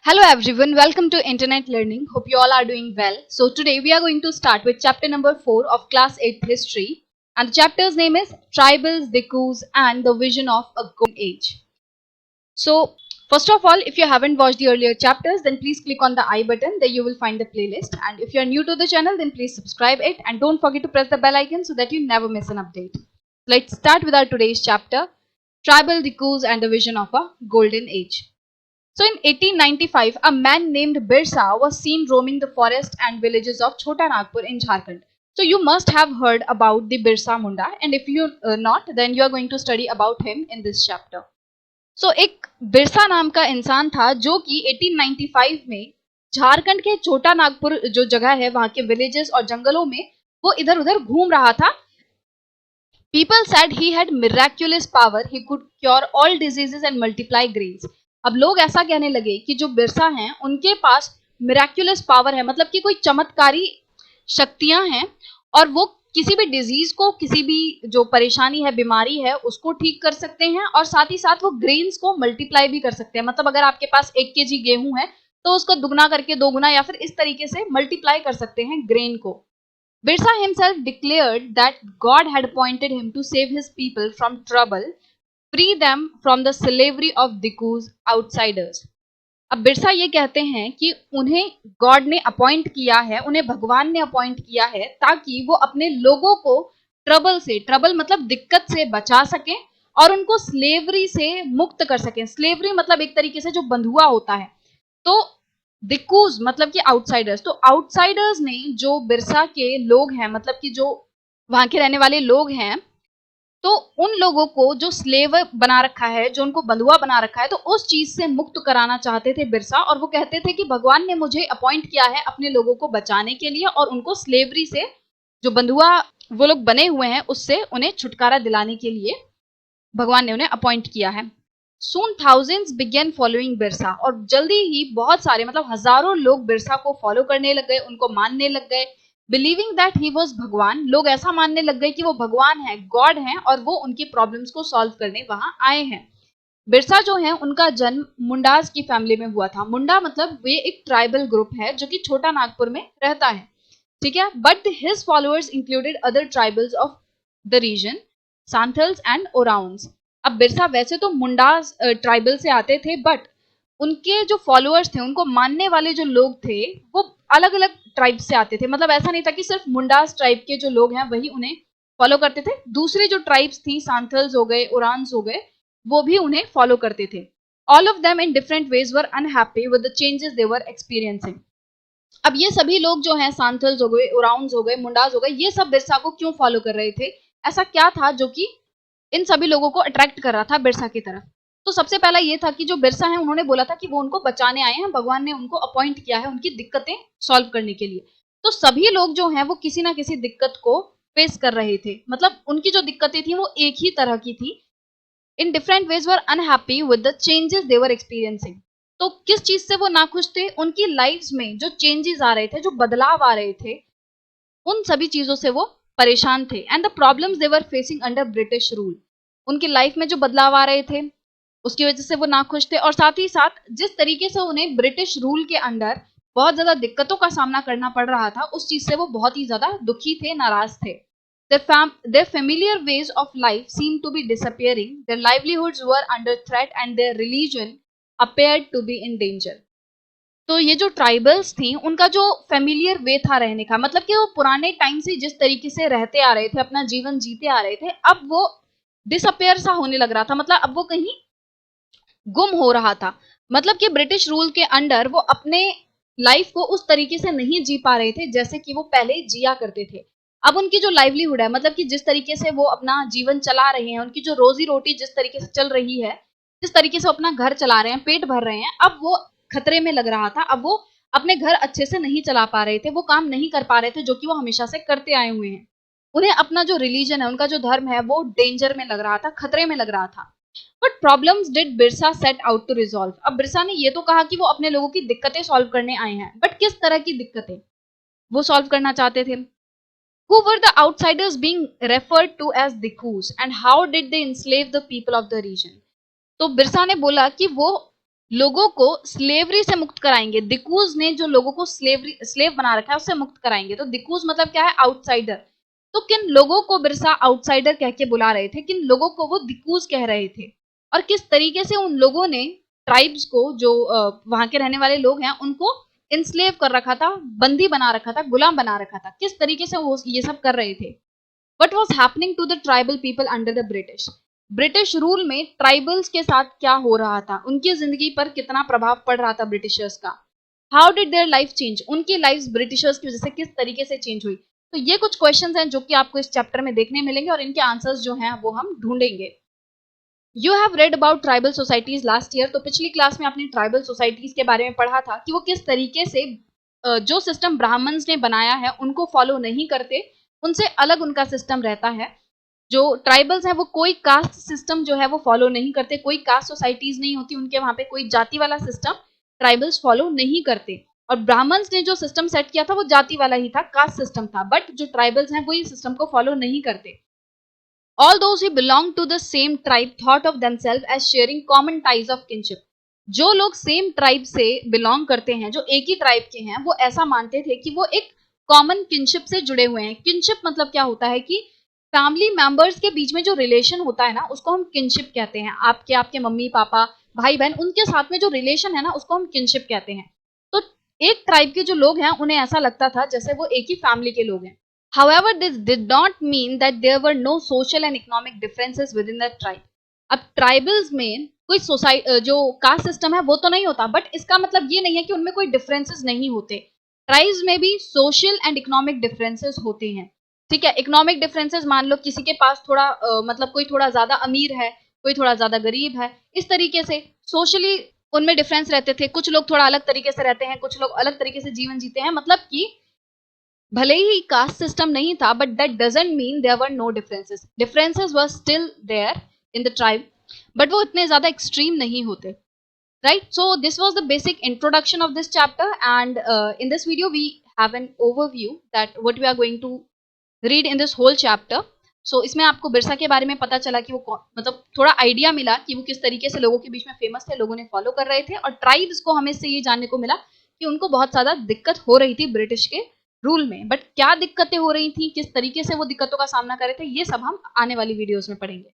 Hello everyone, welcome to Internet Learning. Hope you all are doing well. So today we are going to start with chapter number 4 of class 8 history, and the chapter's name is Tribals, Dikus and the Vision of a Golden Age. So first of all, if you haven't watched the earlier chapters, then please click on the I button. There you will find the playlist, and if you are new to the channel, then please subscribe it and don't forget to press the bell icon so that you never miss an update. Let's start with our today's chapter, Tribal, Dikus and the Vision of a Golden Age. So in 1895, a man named Birsa was seen roaming the forest and villages of Chota Nagpur in Jharkhand. So you must have heard about the Birsa Munda, and if you not, then you are going to study about him in this chapter. So एक बिरसा नाम का इंसान था जो कि 1895 में झारखंड के छोटा नागपुर जो जगह है वहां के विलेजेस और जंगलों में वो इधर उधर घूम रहा था. People said he had miraculous power. He could cure all diseases and multiply grains. अब लोग ऐसा कहने लगे कि जो बिरसा हैं उनके पास मिराक्युलस पावर है, मतलब कि कोई चमत्कारी शक्तियां हैं और वो किसी भी डिजीज को, किसी भी जो परेशानी है, बीमारी है, उसको ठीक कर सकते हैं और साथ ही साथ वो ग्रेन्स को मल्टीप्लाई भी कर सकते हैं. मतलब अगर आपके पास 1 kg गेहूं है तो उसको दुगना करके 2 गुना या फिर इस तरीके से मल्टीप्लाई कर सकते हैं ग्रेन को. Birsa himself declared that God had appointed him to save his people from trouble, free them from the slavery of Dikus outsiders. अब बिरसा ये कहते हैं कि उन्हें गॉड ने अपॉइंट किया है, उन्हें भगवान ने अपॉइंट किया है ताकि वो अपने लोगों को ट्रबल से, ट्रबल मतलब दिक्कत से बचा सकें और उनको स्लेवरी से मुक्त कर सकें. स्लेवरी मतलब एक तरीके से जो बंधुआ होता है. तो दिक्कूज मतलब कि आउटसाइडर्स. तो आउटसाइडर्स ने जो बिरसा के लोग हैं, मतलब कि जो वहां के रहने वाले लोग हैं, तो उन लोगों को जो स्लेव बना रखा है, जो उनको बंधुआ बना रखा है, तो उस चीज से मुक्त कराना चाहते थे बिरसा. और वो कहते थे कि भगवान ने मुझे अपॉइंट किया है अपने लोगों को बचाने के लिए और उनको स्लेवरी से, जो बंधुआ वो लोग बने हुए हैं, उससे उन्हें छुटकारा दिलाने के लिए भगवान ने उन्हें अपॉइंट किया है. Soon thousands began following Birsa. और जल्दी ही बहुत सारे, मतलब हजारों लोग बिरसा को फॉलो करने लग गए, उनको मानने लग गए. बिलीविंग दैट ही वॉज भगवान. लोग ऐसा मानने लग गए कि वो भगवान है, गॉड है और वो उनकी प्रॉब्लम्स को सॉल्व करने वहां आए हैं. बिरसा जो है उनका जन्म मुंडाज की फैमिली में हुआ था. मुंडा मतलब वे एक ट्राइबल ग्रुप है जो कि छोटा नागपुर में रहता है, ठीक है. But his followers included other tribals of the region, Santhals and Oraons. अब बिरसा वैसे तो मुंडास ट्राइबल से आते थे, बट उनके जो फॉलोअर्स थे, उनको मानने वाले जो लोग थे, वो अलग अलग ट्राइब से आते थे. मतलब ऐसा नहीं था कि सिर्फ मुंडास ट्राइब के जो लोग हैं वही उन्हें फॉलो करते थे. दूसरी जो ट्राइब्स थी, सांथल्स हो गए, ओरांस हो गए, वो भी उन्हें फॉलो करते थे. All of them in different ways were unhappy with the changes they were experiencing. अब ये सभी लोग जो हैं, सांथल्स हो गए, ओराउंस हो गए, मुंडास हो गए, ये सब बिरसा को क्यों फॉलो कर रहे थे? ऐसा क्या था जो कि इन सभी लोगों को अट्रैक्ट कर रहा था बिरसा की तरफ? तो सबसे पहला ये था कि जो बिरसा है उन्होंने बोला था कि वो उनको बचाने आए हैं, भगवान ने उनको अपॉइंट किया है उनकी दिक्कतें सॉल्व करने के लिए. तो सभी लोग जो हैं वो किसी ना किसी दिक्कत को फेस कर रहे थे. मतलब उनकी जो दिक्कतें थी वो एक ही तरह की थी. In different ways were unhappy with the changes they were experiencing. तो किस चीज से वो नाखुश थे? उनकी लाइफ्स में जो चेंजेस आ रहे थे, जो बदलाव आ रहे थे, उन सभी चीजों से वो परेशान थे. And the problems they were facing under British rule. उनकी लाइफ में जो बदलाव आ रहे थे उसकी वजह से वो नाखुश थे. और साथ ही साथ जिस तरीके से उन्हें ब्रिटिश रूल के अंडर बहुत ज्यादा दिक्कतों का सामना करना पड़ रहा था, उस चीज से वो बहुत ही ज्यादा दुखी थे, नाराज थे. Their familiar ways of life seemed to be disappearing. Their livelihoods were under threat and their religion appeared to be in danger. तो ये जो ट्राइबल्स थी, उनका जो फेमिलियर वे था रहने का, मतलब कि वो पुराने टाइम से जिस तरीके से रहते आ रहे थे, अपना जीवन जीते आ रहे थे, अब वो डिसअपेयर सा होने लग रहा था. मतलब अब वो कहीं गुम हो रहा था. मतलब कि ब्रिटिश रूल के अंडर वो अपने लाइफ को उस तरीके से नहीं जी पा रहे थे जैसे कि वो पहले जिया करते थे. अब उनकी जो लाइवलीहुड है, मतलब कि जिस तरीके से वो अपना जीवन चला रहे हैं, उनकी जो रोजी रोटी जिस तरीके से चल रही है, जिस तरीके से अपना घर चला रहे हैं, पेट भर रहे हैं, अब वो खतरे में लग रहा था. अब वो अपने घर अच्छे से नहीं चला पा रहे थे, वो काम नहीं कर पा रहे थे जो कि वो हमेशा से करते आए हुए हैं. उन्हें अपना जो रिलीजन है, उनका जो धर्म है, वो डेंजर में लग रहा था, खतरे में लग रहा था. But problems did Birsa set out to resolve. अब बिरसा ने ये तो कहा कि वो अपने लोगों की दिक्कतें सॉल्व करने आए हैं, बट किस तरह की दिक्कतें वो सॉल्व करना चाहते थे? Who were the outsiders being referred to as Dikus and how did they enslave the people of the region? तो बिरसा ने बोला कि वो लोगों को स्लेवरी से मुक्त कराएंगे। दिकूज ने जो लोगों को स्लेव बना रखा है उससे मुक्त कराएंगे। तो दिकूज मतलब क्या है? आउटसाइडर। तो किन लोगों को बिरसा आउटसाइडर कह के बुला रहे थे? किन लोगों को वो दिकूज कह रहे थे? और किस तरीके से उन लोगों ने ट्राइब्स को, जो वहां के रहने वाले लोग हैं, उनको इंस्लेव कर रखा था, बंदी बना रखा था, गुलाम बना रखा था? किस तरीके से वो ये सब कर रहे थे? What was happening to the tribal people under the British? British rule में ट्राइबल्स के साथ क्या हो रहा था? उनकी जिंदगी पर कितना प्रभाव पड़ रहा था ब्रिटिशर्स का? How did their life change? उनकी लाइफ ब्रिटिशर्स की वजह से किस तरीके से चेंज हुई? तो ये कुछ क्वेश्चंस हैं जो कि आपको इस चैप्टर में देखने मिलेंगे और इनके आंसर्स जो हैं वो हम ढूंढेंगे। You have read about tribal societies last year. तो पिछली क्लास में आपने ट्राइबल सोसाइटीज के बारे में पढ़ा था कि वो किस तरीके से जो सिस्टम ब्राह्मण्स ने बनाया है उनको फॉलो नहीं करते, उनसे अलग उनका सिस्टम रहता है। जो ट्राइबल्स हैं वो कोई कास्ट सिस्टम जो है वो फॉलो नहीं करते, कोई कास्ट सोसाइटीज नहीं होती उनके वहां पे, कोई जाति वाला सिस्टम ट्राइबल्स फॉलो नहीं करते। और ब्राह्मण्स ने जो सिस्टम सेट किया था वो जाति वाला ही था, कास्ट सिस्टम था, बट जो ट्राइबल्स हैं वो इस सिस्टम को फॉलो नहीं करते। All those who belong to the same tribe thought of themselves as sharing common ties of kinship. जो लोग सेम ट्राइब से बिलोंग करते हैं, जो एक ही ट्राइब के हैं, वो ऐसा मानते थे कि वो एक कॉमन किनशिप से जुड़े हुए हैं। किनशिप मतलब क्या होता है कि फैमिली मेंबर्स के बीच में जो रिलेशन होता है ना, उसको हम किनशिप कहते हैं। आपके आपके मम्मी पापा भाई बहन, उनके साथ में जो रिलेशन है ना, उसको हम किनशिप कहते हैं। तो एक ट्राइब के जो लोग हैं उन्हें ऐसा लगता था जैसे वो एक ही फैमिली के लोग हैं। However, this did not mean that there were no social and economic differences within the tribe. अब ट्राइबल्स में कोई सोसाइटी, जो कास्ट सिस्टम है वो तो नहीं होता, बट इसका मतलब ये नहीं है कि उनमें कोई डिफरेंसेस नहीं होते। ट्राइब्स में भी सोशल एंड इकोनॉमिक डिफरेंसेस होते हैं। ठीक है, इकोनॉमिक डिफरेंसेस मान लो किसी के पास थोड़ा मतलब कोई थोड़ा ज्यादा अमीर है, कोई थोड़ा ज्यादा गरीब है, इस तरीके से सोशली उनमें डिफरेंस रहते थे। कुछ लोग थोड़ा अलग तरीके से रहते हैं, कुछ लोग अलग तरीके से जीवन जीते हैं। मतलब कि भले ही कास्ट सिस्टम नहीं था, but that doesn't mean there were no differences. Differences were still there in the tribe, but वो इतने ज्यादा एक्सट्रीम नहीं होते। Right, so this was the basic introduction of this chapter, and in this video we have an overview that what we are going to read in this whole chapter. So इसमें आपको बिरसा के बारे में पता चला कि वो मतलब थोड़ा आइडिया मिला कि वो किस तरीके से लोगों के बीच में फेमस थे, लोगों ने फॉलो कर रहे थे। और ट्राइब्स को हमें इससे ये जानने को मिला कि उनको बहुत ज्यादा दिक्कत हो रही थी ब्रिटिश के रूल में। बट क्या दिक्कतें हो रही थी, किस तरीके से वो दिक्कतों का सामना कर रहे थे, ये सब हम आने वाली वीडियोस में पढ़ेंगे।